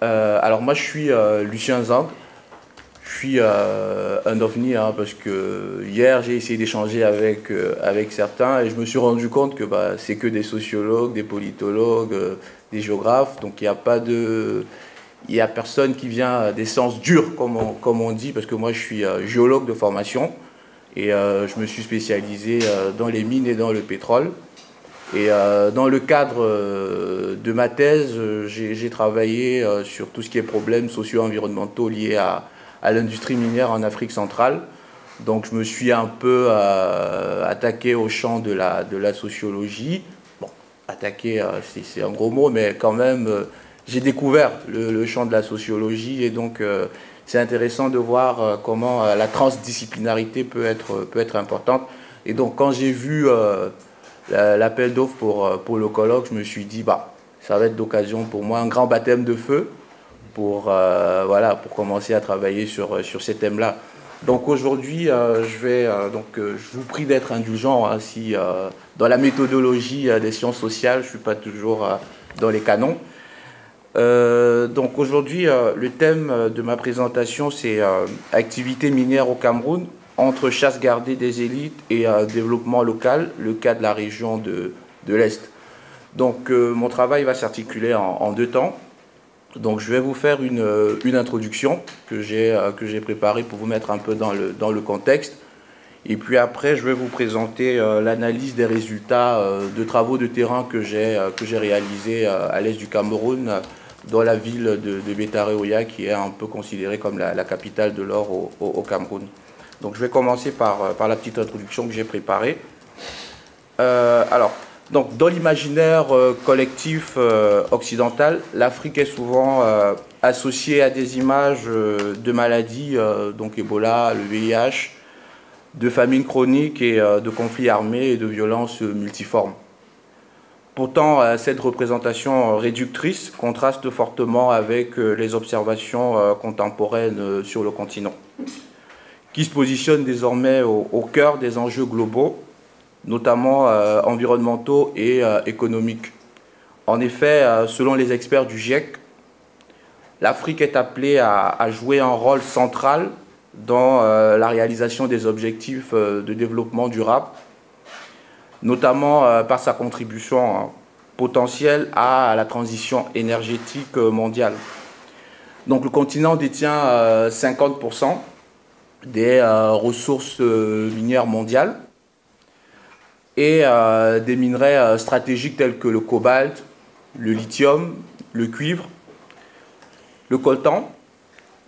Alors moi je suis Lucien Zang, je suis un ovni hein, parce que hier j'ai essayé d'échanger avec certains et je me suis rendu compte que c'est que des sociologues, des politologues, des géographes, donc il y a personne qui vient des sciences dures comme on dit, parce que moi je suis géologue de formation et je me suis spécialisé dans les mines et dans le pétrole. Et dans le cadre de ma thèse, j'ai travaillé sur tout ce qui est problèmes socio-environnementaux liés à l'industrie minière en Afrique centrale. Donc je me suis un peu attaqué au champ de la sociologie. Bon, attaqué, c'est un gros mot, mais quand même, j'ai découvert le champ de la sociologie et donc c'est intéressant de voir comment la transdisciplinarité peut être importante. Et donc quand j'ai vu l'appel d'offres pour le colloque, je me suis dit, ça va être l'occasion pour moi, un grand baptême de feu voilà, pour commencer à travailler sur ces thèmes-là. Donc aujourd'hui, je vous prie d'être indulgent hein, si dans la méthodologie des sciences sociales, je ne suis pas toujours dans les canons. Donc aujourd'hui, le thème de ma présentation, c'est activité minière au Cameroun, entre chasse gardée des élites et développement local, le cas de la région de l'Est. Donc mon travail va s'articuler en deux temps. Donc je vais vous faire une introduction que j'ai préparée pour vous mettre un peu dans le contexte. Et puis après, je vais vous présenter l'analyse des résultats de travaux de terrain que j'ai réalisés à l'est du Cameroun, dans la ville de Bétaré-Oya, qui est un peu considérée comme la capitale de l'or au Cameroun. Donc je vais commencer par la petite introduction que j'ai préparée. Donc dans l'imaginaire collectif occidental, l'Afrique est souvent associée à des images de maladies, donc Ebola, le VIH, de famines chroniques et de conflits armés et de violences multiformes. Pourtant, cette représentation réductrice contraste fortement avec les observations contemporaines sur le continent, qui se positionne désormais au cœur des enjeux globaux, notamment environnementaux et économiques. En effet, selon les experts du GIEC, l'Afrique est appelée à jouer un rôle central dans la réalisation des objectifs de développement durable, notamment par sa contribution potentielle à la transition énergétique mondiale. Donc le continent détient 50% des ressources minières mondiales et des minerais stratégiques tels que le cobalt, le lithium, le cuivre, le coltan,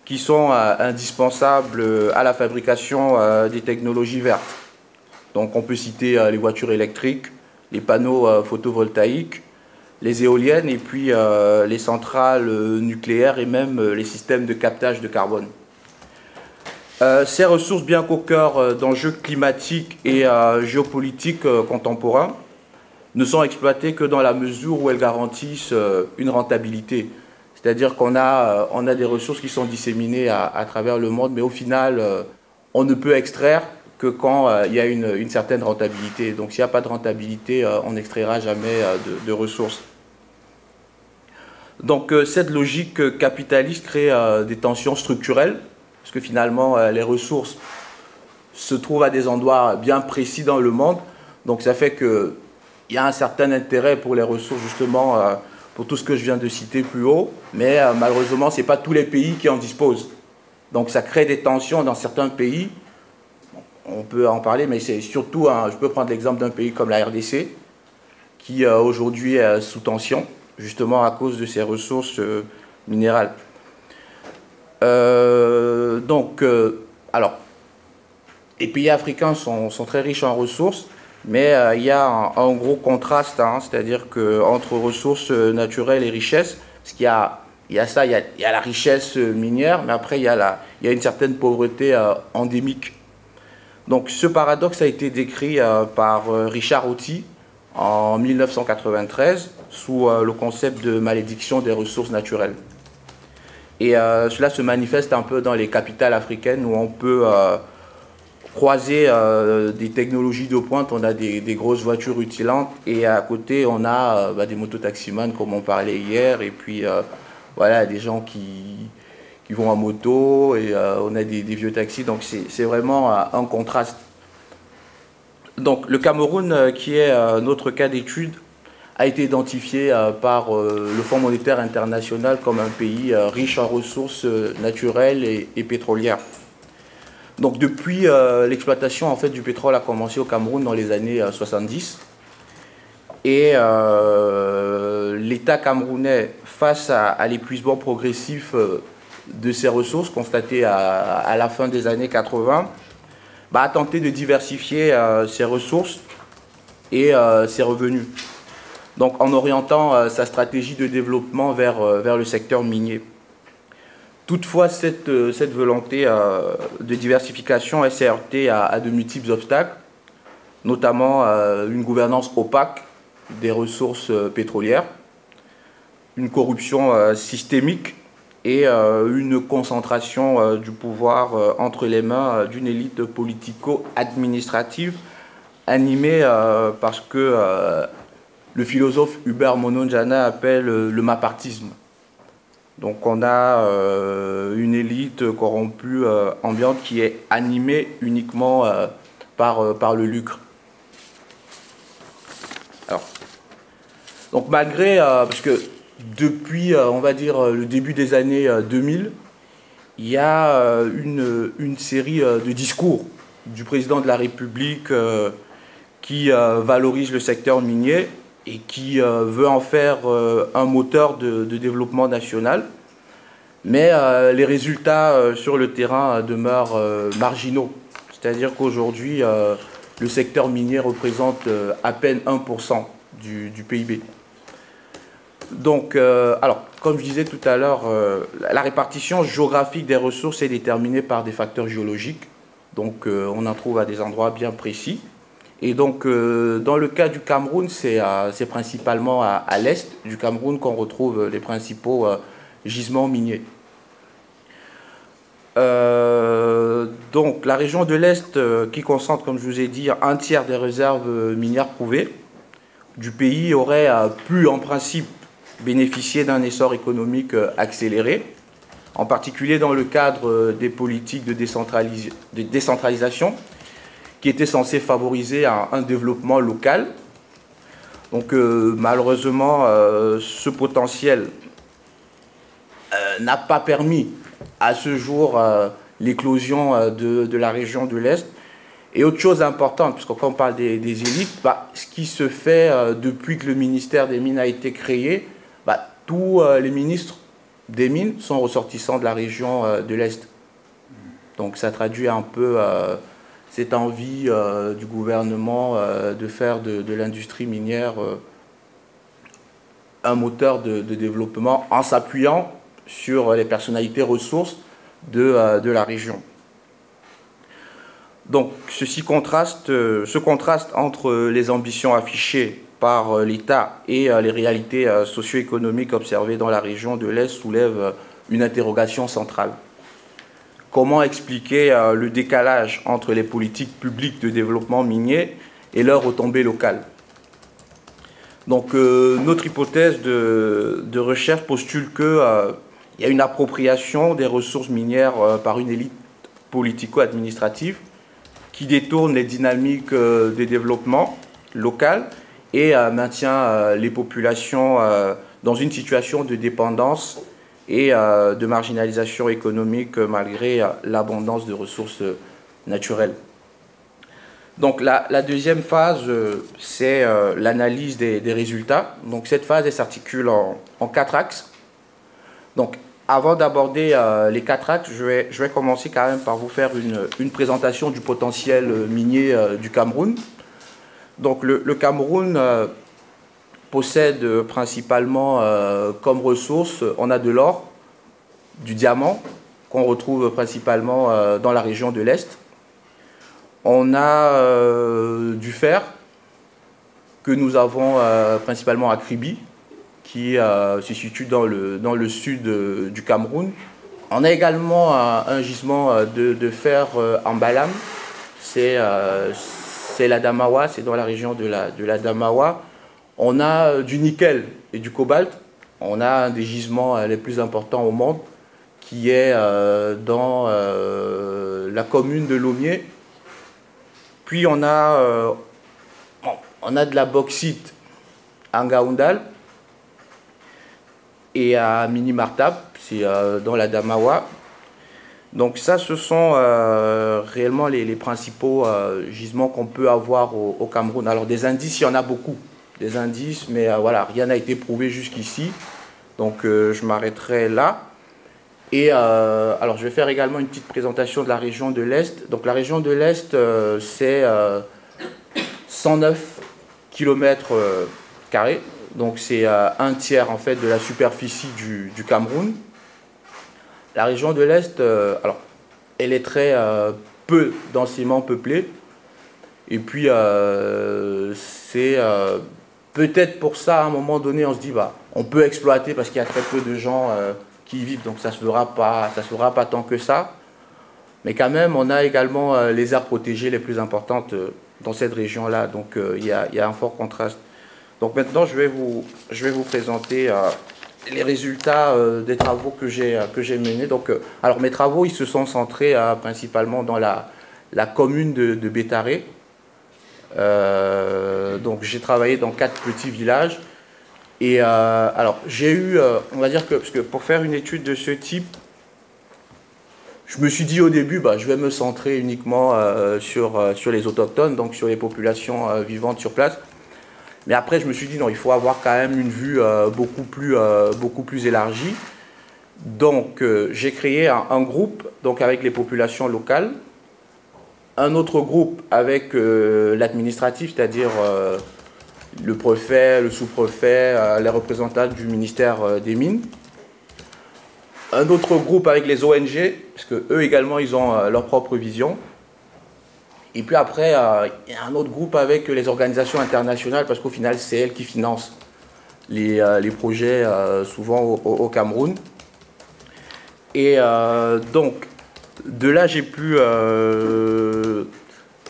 qui sont indispensables à la fabrication des technologies vertes. Donc on peut citer les voitures électriques, les panneaux photovoltaïques, les éoliennes et puis les centrales nucléaires et même les systèmes de captage de carbone. Ces ressources, bien qu'au cœur d'enjeux climatiques et géopolitiques contemporains, ne sont exploitées que dans la mesure où elles garantissent une rentabilité. C'est-à-dire qu'on a des ressources qui sont disséminées à travers le monde, mais au final, on ne peut extraire que quand il y a une certaine rentabilité. Donc s'il n'y a pas de rentabilité, on n'extraira jamais de ressources. Donc cette logique capitaliste crée des tensions structurelles, parce que finalement, les ressources se trouvent à des endroits bien précis dans le monde. Donc ça fait qu'il y a un certain intérêt pour les ressources, justement, pour tout ce que je viens de citer plus haut. Mais malheureusement, ce n'est pas tous les pays qui en disposent. Donc ça crée des tensions dans certains pays. On peut en parler, mais c'est surtout, je peux prendre l'exemple d'un pays comme la RDC, qui aujourd'hui est sous tension, justement à cause de ses ressources minérales. Alors, les pays africains sont très riches en ressources, mais il y a un gros contraste, hein, c'est-à-dire qu'entre ressources naturelles et richesses, parce qu'il y a la richesse minière, mais après il y a une certaine pauvreté endémique. Donc ce paradoxe a été décrit par Richard Rorty en 1993 sous le concept de malédiction des ressources naturelles. Et cela se manifeste un peu dans les capitales africaines où on peut croiser des technologies de pointe. On a des grosses voitures rutilantes et à côté on a des mototaximans comme on parlait hier et puis voilà, des gens qui vont en moto et on a des vieux taxis. Donc c'est vraiment un contraste. Donc le Cameroun, qui est notre cas d'étude, a été identifié par le Fonds monétaire international comme un pays riche en ressources naturelles et pétrolières. Donc depuis l'exploitation en fait, du pétrole a commencé au Cameroun dans les années 70. Et l'État camerounais, face à l'épuisement progressif de ses ressources constaté à la fin des années 80, a tenté de diversifier ses ressources et ses revenus. Donc en orientant sa stratégie de développement vers le secteur minier. Toutefois, cette volonté de diversification s'est heurtée à de multiples obstacles, notamment une gouvernance opaque des ressources pétrolières, une corruption systémique et une concentration du pouvoir entre les mains d'une élite politico-administrative animée par ce que le philosophe Hubert Mononjana appelle le mapartisme. Donc on a une élite corrompue ambiante qui est animée uniquement par le lucre. Alors, donc malgré, parce que depuis, on va dire, le début des années 2000, il y a une série de discours du président de la République qui valorise le secteur minier et qui veut en faire un moteur de développement national. Mais les résultats sur le terrain demeurent marginaux. C'est-à-dire qu'aujourd'hui, le secteur minier représente à peine 1% du PIB. Donc, alors, comme je disais tout à l'heure, la répartition géographique des ressources est déterminée par des facteurs géologiques. Donc, on en trouve à des endroits bien précis. Et donc, dans le cas du Cameroun, c'est principalement à l'est du Cameroun qu'on retrouve les principaux gisements miniers. Donc, la région de l'Est, qui concentre, comme je vous ai dit, un tiers des réserves minières prouvées du pays, aurait pu, en principe, bénéficier d'un essor économique accéléré, en particulier dans le cadre des politiques de décentralisation qui étaient censées favoriser un développement local. Donc malheureusement, ce potentiel n'a pas permis à ce jour l'éclosion de la région de l'Est. Et autre chose importante, parce que quand on parle des élites, ce qui se fait depuis que le ministère des Mines a été créé, tous les ministres des Mines sont ressortissants de la région de l'Est. Donc ça traduit un peu cette envie du gouvernement de faire de l'industrie minière un moteur de développement en s'appuyant sur les personnalités ressources de la région. Donc ce contraste entre les ambitions affichées par l'État et les réalités socio-économiques observées dans la région de l'Est soulève une interrogation centrale. Comment expliquer le décalage entre les politiques publiques de développement minier et leurs retombées locales? Donc notre hypothèse de recherche postule qu'il y a une appropriation des ressources minières par une élite politico-administrative qui détourne les dynamiques des développements local et maintient les populations dans une situation de dépendance et de marginalisation économique malgré l'abondance de ressources naturelles. Donc la deuxième phase, c'est l'analyse des résultats. Donc cette phase s'articule en 4 axes. Donc avant d'aborder les 4 axes, je vais commencer quand même par vous faire une présentation du potentiel minier du Cameroun. Donc le Cameroun possède principalement comme ressources, on a de l'or, du diamant, qu'on retrouve principalement dans la région de l'Est. On a du fer, que nous avons principalement à Kribi, qui se situe dans le sud du Cameroun. On a également un gisement de fer en Balam, c'est l'Adamawa, c'est dans la région de l'Adamawa. On a du nickel et du cobalt, on a un des gisements les plus importants au monde, qui est dans la commune de Lomé. Puis on a de la bauxite à Ngaoundal et à Mini-Martab, c'est dans la Damawa. Donc ça, ce sont réellement les principaux gisements qu'on peut avoir au Cameroun. Alors des indices, il y en a beaucoup, des indices, mais voilà, rien n'a été prouvé jusqu'ici. Donc je m'arrêterai là. Et alors je vais faire également une petite présentation de la région de l'Est. Donc la région de l'Est, c'est 109 km². Donc c'est un tiers en fait de la superficie du Cameroun. La région de l'Est, alors, elle est très peu densément peuplée. Et puis, c'est peut-être pour ça, à un moment donné, on se dit, bah, on peut exploiter parce qu'il y a très peu de gens qui y vivent, donc ça ne se fera pas tant que ça. Mais quand même, on a également les aires protégées les plus importantes dans cette région-là. Donc, il y a un fort contraste. Donc maintenant, je vais vous présenter les résultats des travaux que j'ai menés. Donc, alors mes travaux, ils se sont centrés principalement dans la commune de Bétaré. Donc j'ai travaillé dans 4 petits villages. Et alors j'ai eu, on va dire que, parce que pour faire une étude de ce type, je me suis dit au début, bah, je vais me centrer uniquement sur les autochtones, donc sur les populations vivantes sur place. Mais après, je me suis dit, non, il faut avoir quand même une vue beaucoup plus élargie. Donc, j'ai créé un groupe donc, avec les populations locales, un autre groupe avec l'administratif, c'est-à-dire le préfet, le sous-préfet, les représentants du ministère des Mines. Un autre groupe avec les ONG, parce qu'eux également, ils ont leur propre vision. Et puis après, il y a un autre groupe avec les organisations internationales, parce qu'au final, c'est elles qui financent les projets souvent au Cameroun. Et donc, de là, j'ai pu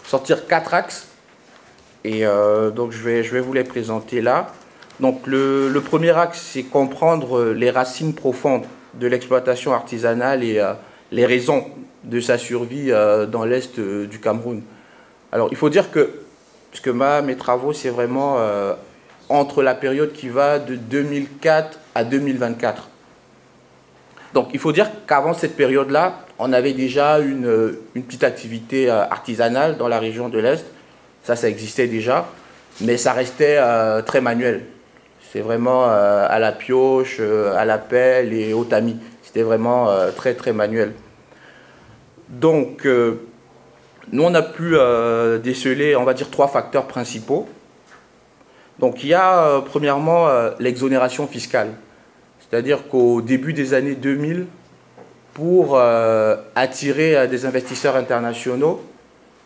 sortir 4 axes. Et donc, je vais vous les présenter là. Donc, le premier axe, c'est comprendre les racines profondes de l'exploitation artisanale et les raisons de sa survie dans l'est du Cameroun. Alors, il faut dire que, parce que mes travaux, c'est vraiment entre la période qui va de 2004 à 2024. Donc, il faut dire qu'avant cette période-là, on avait déjà une petite activité artisanale dans la région de l'Est. Ça existait déjà, mais ça restait très manuel. C'est vraiment à la pioche, à la pelle et au tamis. C'était vraiment très, très manuel. Donc, nous, on a pu déceler, on va dire, 3 facteurs principaux. Donc, il y a premièrement l'exonération fiscale. C'est-à-dire qu'au début des années 2000, pour attirer des investisseurs internationaux,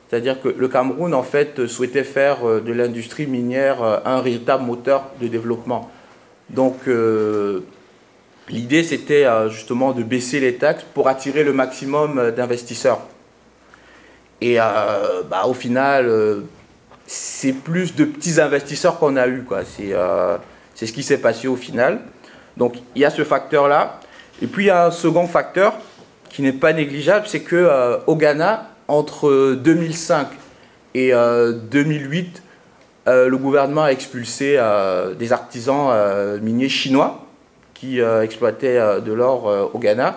c'est-à-dire que le Cameroun, en fait, souhaitait faire de l'industrie minière un véritable moteur de développement. Donc, l'idée, c'était justement de baisser les taxes pour attirer le maximum d'investisseurs. Et au final, c'est plus de petits investisseurs qu'on a eu, quoi. C'est ce qui s'est passé au final. Donc, il y a ce facteur-là. Et puis, il y a un second facteur qui n'est pas négligeable, c'est qu'au Ghana, entre 2005 et 2008, le gouvernement a expulsé des artisans miniers chinois qui exploitaient de l'or au Ghana.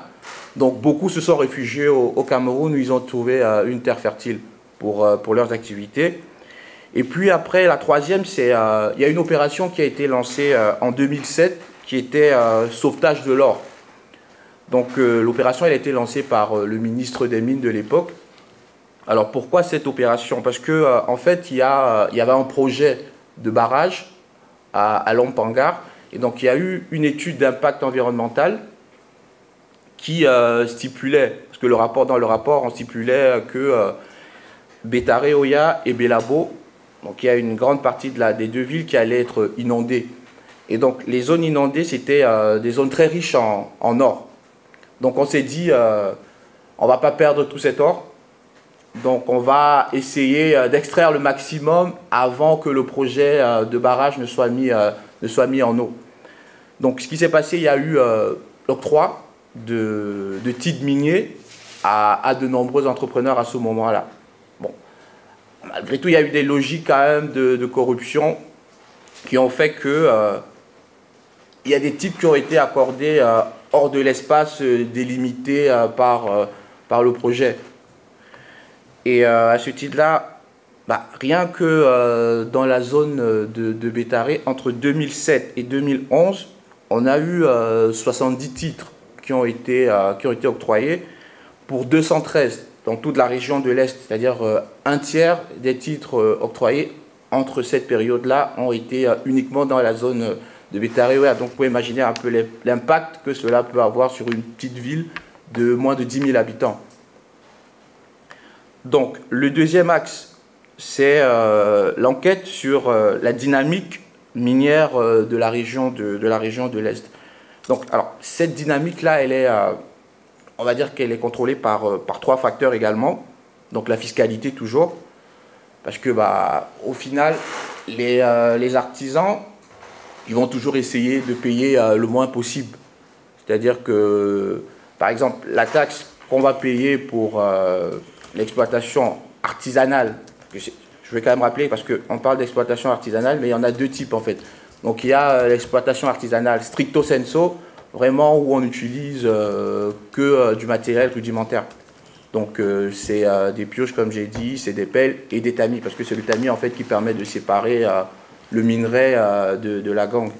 Donc beaucoup se sont réfugiés au Cameroun où ils ont trouvé une terre fertile pour leurs activités. Et puis après, la troisième, c'est il y a une opération qui a été lancée en 2007 qui était sauvetage de l'or. Donc l'opération elle a été lancée par le ministre des Mines de l'époque. Alors pourquoi cette opération? Parce que en fait, il y avait un projet de barrage à Lompangar. Et donc il y a eu une étude d'impact environnemental qui stipulait, parce que dans le rapport, on stipulait que Bétaré, Oya et Belabo, donc il y a une grande partie des 2 villes qui allaient être inondées. Et donc les zones inondées, c'était des zones très riches en or. Donc on s'est dit, on ne va pas perdre tout cet or. Donc on va essayer d'extraire le maximum avant que le projet de barrage ne soit mis en eau. Donc ce qui s'est passé, il y a eu l'octroi de titres miniers à de nombreux entrepreneurs à ce moment-là. Bon, malgré tout, il y a eu des logiques quand même de corruption qui ont fait que il y a des titres qui ont été accordés hors de l'espace délimité par le projet. Et à ce titre-là, rien que dans la zone de Bétaré, entre 2007 et 2011, on a eu 70 titres qui ont été octroyés pour 213 dans toute la région de l'Est, c'est-à-dire un tiers des titres octroyés entre cette période-là ont été uniquement dans la zone de Bétaré. Ouais, donc vous pouvez imaginer un peu l'impact que cela peut avoir sur une petite ville de moins de 10 000 habitants. Donc le deuxième axe, c'est l'enquête sur la dynamique minière de la région de l'Est. Donc alors, cette dynamique-là, elle est, on va dire qu'elle est contrôlée par trois facteurs également. Donc la fiscalité toujours, parce que au final, les artisans, ils vont toujours essayer de payer le moins possible. C'est-à-dire que, par exemple, la taxe qu'on va payer pour l'exploitation artisanale, je vais quand même rappeler parce qu'on parle d'exploitation artisanale, mais il y en a deux types en fait. Donc il y a l'exploitation artisanale stricto sensu, vraiment où on utilise que du matériel rudimentaire. Donc c'est des pioches comme j'ai dit, c'est des pelles et des tamis, parce que c'est le tamis en fait qui permet de séparer le minerai de la gangue.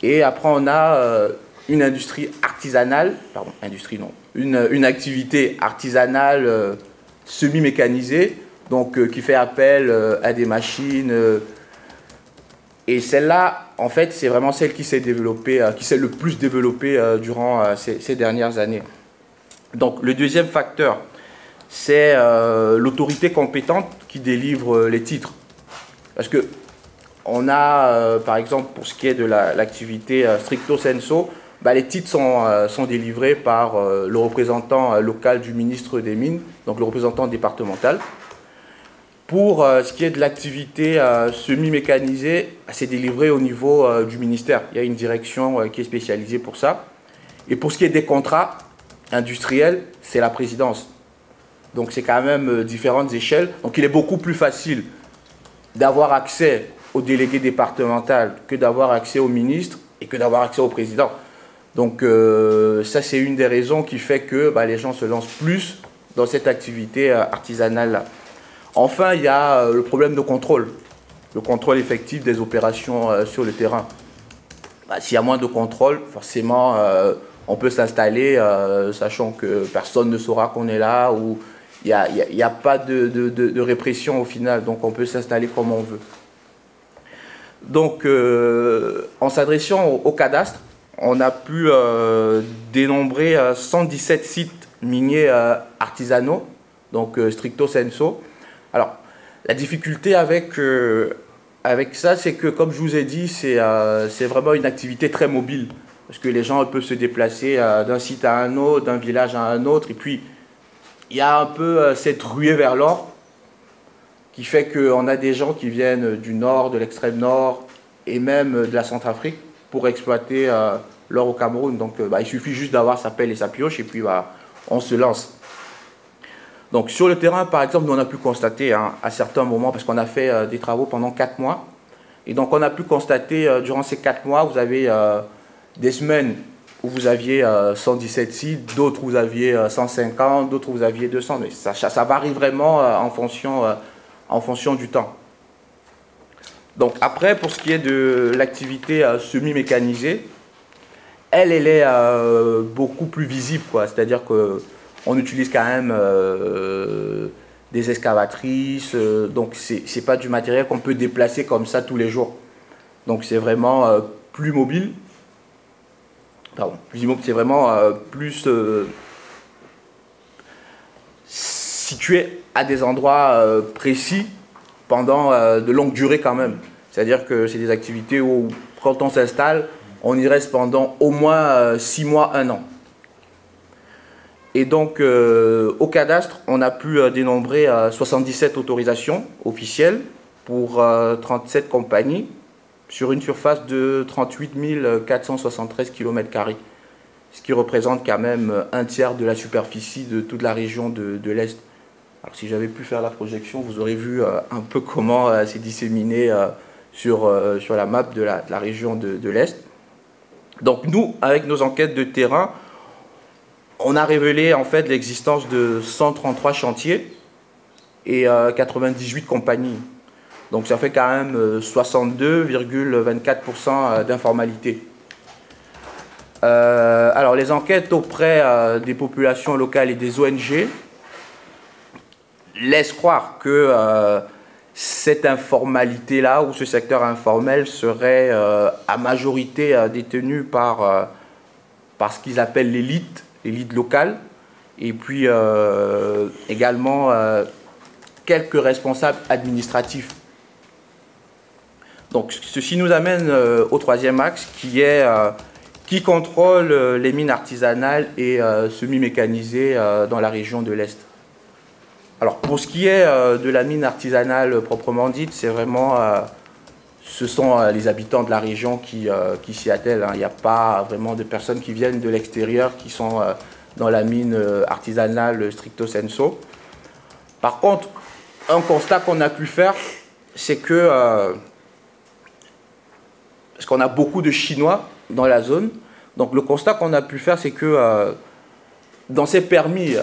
Et après on a une industrie artisanale, pardon, industrie non, une activité artisanale semi-mécanisée, donc qui fait appel à des machines. Et celle-là, en fait, c'est vraiment celle qui s'est développée, qui s'est le plus développée durant ces dernières années. Donc le deuxième facteur, c'est l'autorité compétente qui délivre les titres. Parce que on a, par exemple, pour ce qui est de l'activité stricto sensu, les titres sont délivrés par le représentant local du ministre des Mines, donc le représentant départemental. Pour ce qui est de l'activité semi-mécanisée, c'est délivré au niveau du ministère. Il y a une direction qui est spécialisée pour ça. Et pour ce qui est des contrats industriels, c'est la présidence. Donc c'est quand même différentes échelles. Donc il est beaucoup plus facile d'avoir accès au délégué départemental que d'avoir accès au ministre et que d'avoir accès au président. Donc ça, c'est une des raisons qui fait que les gens se lancent plus dans cette activité artisanale-là. Enfin, il y a le problème de contrôle, le contrôle effectif des opérations sur le terrain. S'il y a moins de contrôle, forcément, on peut s'installer, sachant que personne ne saura qu'on est là, ou il n'y a pas de répression au final, donc on peut s'installer comme on veut. Donc, en s'adressant au cadastre, on a pu dénombrer 117 sites miniers artisanaux, donc stricto sensu. Alors, la difficulté avec ça, c'est que, comme je vous ai dit, c'est vraiment une activité très mobile. Parce que les gens peuvent se déplacer d'un site à un autre, d'un village à un autre. Et puis, il y a un peu cette ruée vers l'or qui fait qu'on a des gens qui viennent du nord, de l'extrême nord et même de la Centrafrique pour exploiter l'or au Cameroun. Donc, il suffit juste d'avoir sa pelle et sa pioche et puis on se lance. Donc sur le terrain, par exemple, nous on a pu constater à certains moments, parce qu'on a fait des travaux pendant 4 mois, et donc on a pu constater durant ces 4 mois, vous avez des semaines où vous aviez 117 sites, d'autres où vous aviez 150, d'autres où vous aviez 200, mais ça varie vraiment en fonction du temps. Donc après, pour ce qui est de l'activité semi-mécanisée, elle est beaucoup plus visible, c'est-à-dire que on utilise quand même des excavatrices, donc c'est pas du matériel qu'on peut déplacer comme ça tous les jours. Donc c'est vraiment plus mobile. Pardon, c'est vraiment plus situé à des endroits précis pendant de longues durées quand même. C'est-à-dire que c'est des activités où quand on s'installe, on y reste pendant au moins 6 mois, 1 an. Et donc, au cadastre, on a pu dénombrer 77 autorisations officielles pour 37 compagnies. sur une surface de 38 473 km², ce qui représente quand même un tiers de la superficie de toute la région de l'Est. Alors si j'avais pu faire la projection, vous aurez vu un peu comment c'est disséminé sur la map de la région de l'Est. Donc nous, avec nos enquêtes de terrain, on a révélé en fait l'existence de 133 chantiers et 98 compagnies. Donc ça fait quand même 62,24% d'informalité. Alors les enquêtes auprès des populations locales et des ONG laissent croire que cette informalité-là, ou ce secteur informel, serait à majorité détenu par ce qu'ils appellent l'élite locale, et puis également quelques responsables administratifs. Donc ceci nous amène au troisième axe, qui contrôle les mines artisanales et semi-mécanisées dans la région de l'Est. Alors pour ce qui est de la mine artisanale proprement dite, c'est vraiment, ce sont les habitants de la région qui s'y attellent. Hein. Il n'y a pas vraiment de personnes qui viennent de l'extérieur qui sont dans la mine artisanale stricto sensu. Par contre, un constat qu'on a pu faire, c'est que, parce qu'on a beaucoup de Chinois dans la zone, donc le constat qu'on a pu faire, c'est que dans ces permis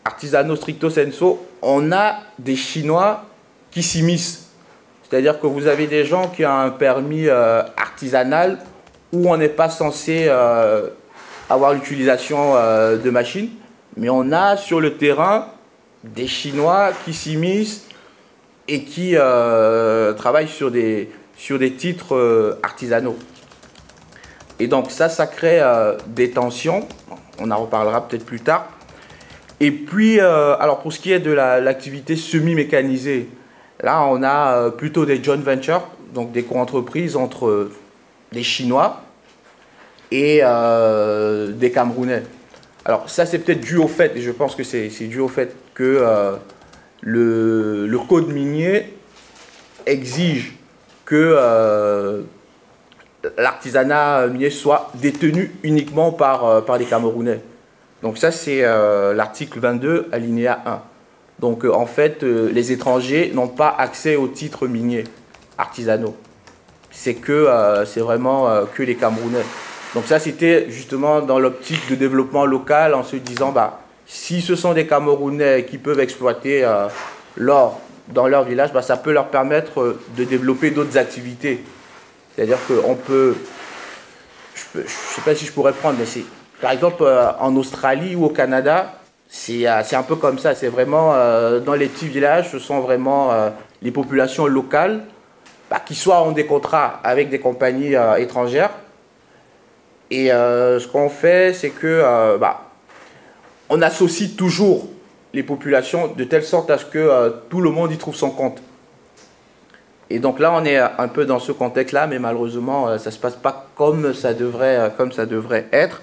artisanaux stricto sensu, on a des Chinois qui s'immiscent. C'est-à-dire que vous avez des gens qui ont un permis artisanal où on n'est pas censé avoir l'utilisation de machines, mais on a sur le terrain des Chinois qui s'immiscent et qui travaillent sur des titres artisanaux. Et donc ça crée des tensions, on en reparlera peut-être plus tard. Et puis, alors pour ce qui est de l'activité semi-mécanisée, là on a plutôt des joint ventures, donc des co-entreprises entre des Chinois et des Camerounais. Alors ça c'est peut-être dû au fait, et je pense que c'est dû au fait que le code minier exige que l'artisanat minier soit détenu uniquement par les Camerounais. Donc ça, c'est l'article 22, alinéa 1. Donc en fait, les étrangers n'ont pas accès aux titres miniers artisanaux. C'est vraiment que les Camerounais. Donc ça, c'était justement dans l'optique de développement local, en se disant, bah, si ce sont des Camerounais qui peuvent exploiter l'or dans leur village, bah, ça peut leur permettre de développer d'autres activités. C'est-à-dire qu'on peut, je ne sais pas si je pourrais prendre, mais c'est, par exemple, en Australie ou au Canada, c'est un peu comme ça. C'est vraiment, dans les petits villages, ce sont vraiment les populations locales qui soit ont des contrats avec des compagnies étrangères. Et ce qu'on fait, c'est que on associe toujours les populations de telle sorte à ce que tout le monde y trouve son compte. Et donc là, on est un peu dans ce contexte-là, mais malheureusement, ça ne se passe pas comme ça devrait être.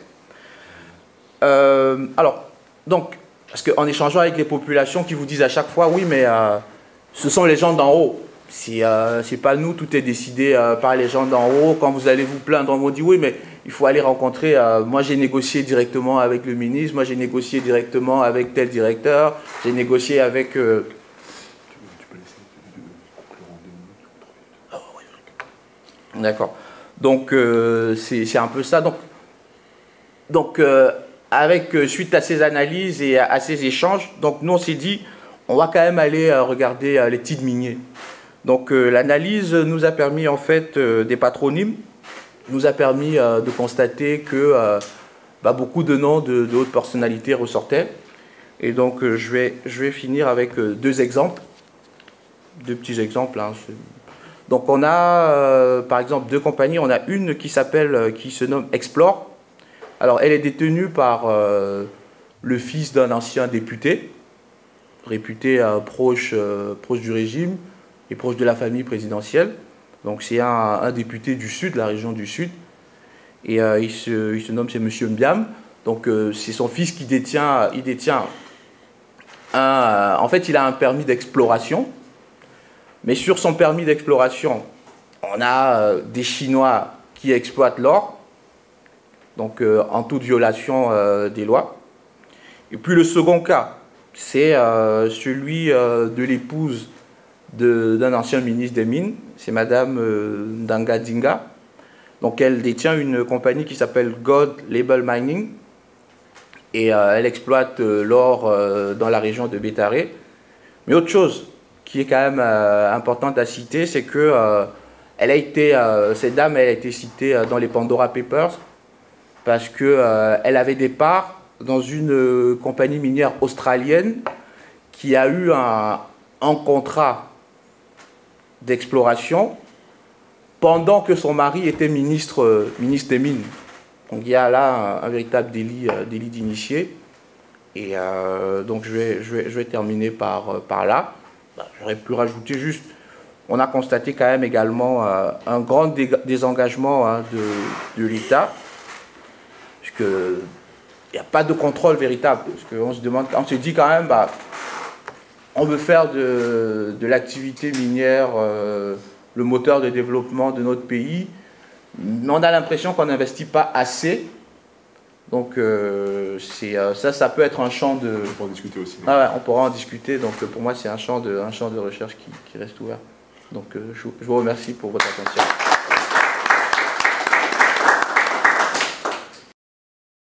Alors, donc, parce qu'en échangeant avec les populations qui vous disent à chaque fois, oui, mais ce sont les gens d'en haut. C'est pas nous, tout est décidé par les gens d'en haut. Quand vous allez vous plaindre, on vous dit, oui, mais il faut aller rencontrer, moi j'ai négocié directement avec le ministre, moi j'ai négocié directement avec tel directeur, j'ai négocié avec... D'accord. Donc, c'est un peu ça. Donc suite à ces analyses et à ces échanges, donc nous on s'est dit, on va quand même aller regarder les titres miniers. Donc l'analyse nous a permis en fait des patronymes, nous a permis de constater que beaucoup de noms de hautes personnalités ressortaient. Et donc je vais finir avec deux exemples, deux petits exemples. Hein. Donc on a par exemple deux compagnies, on a une qui se nomme Explore. Alors elle est détenue par le fils d'un ancien député, réputé proche du régime et proche de la famille présidentielle. Donc c'est un député du Sud, la région du Sud. Et il se nomme, c'est M. Mbiam. Donc c'est son fils qui détient, en fait il a un permis d'exploration. Mais sur son permis d'exploration, on a des Chinois qui exploitent l'or, donc en toute violation des lois. Et puis le second cas, c'est celui de l'épouse d'un ancien ministre des Mines, c'est Madame Ndanga Dinga. Donc elle détient une compagnie qui s'appelle God Label Mining et elle exploite l'or dans la région de Bétaré. Mais autre chose qui est quand même importante à citer, c'est que cette dame elle a été citée dans les Pandora Papers parce qu'elle avait des parts dans une compagnie minière australienne qui a eu un contrat d'exploration pendant que son mari était ministre des Mines. Donc il y a là un véritable délit d'initié. Et donc je vais terminer par là. J'aurais pu rajouter juste, on a constaté quand même également un grand désengagement de l'État, puisqu'il n'y a pas de contrôle véritable. Parce qu'on se demande, on se dit quand même, on veut faire de l'activité minière le moteur de développement de notre pays, mais on a l'impression qu'on n'investit pas assez. Donc ça peut être un champ de... On pourra en discuter aussi. Ah ouais, on pourra en discuter. Donc pour moi, c'est un champ de recherche qui reste ouvert. Donc je vous remercie pour votre attention.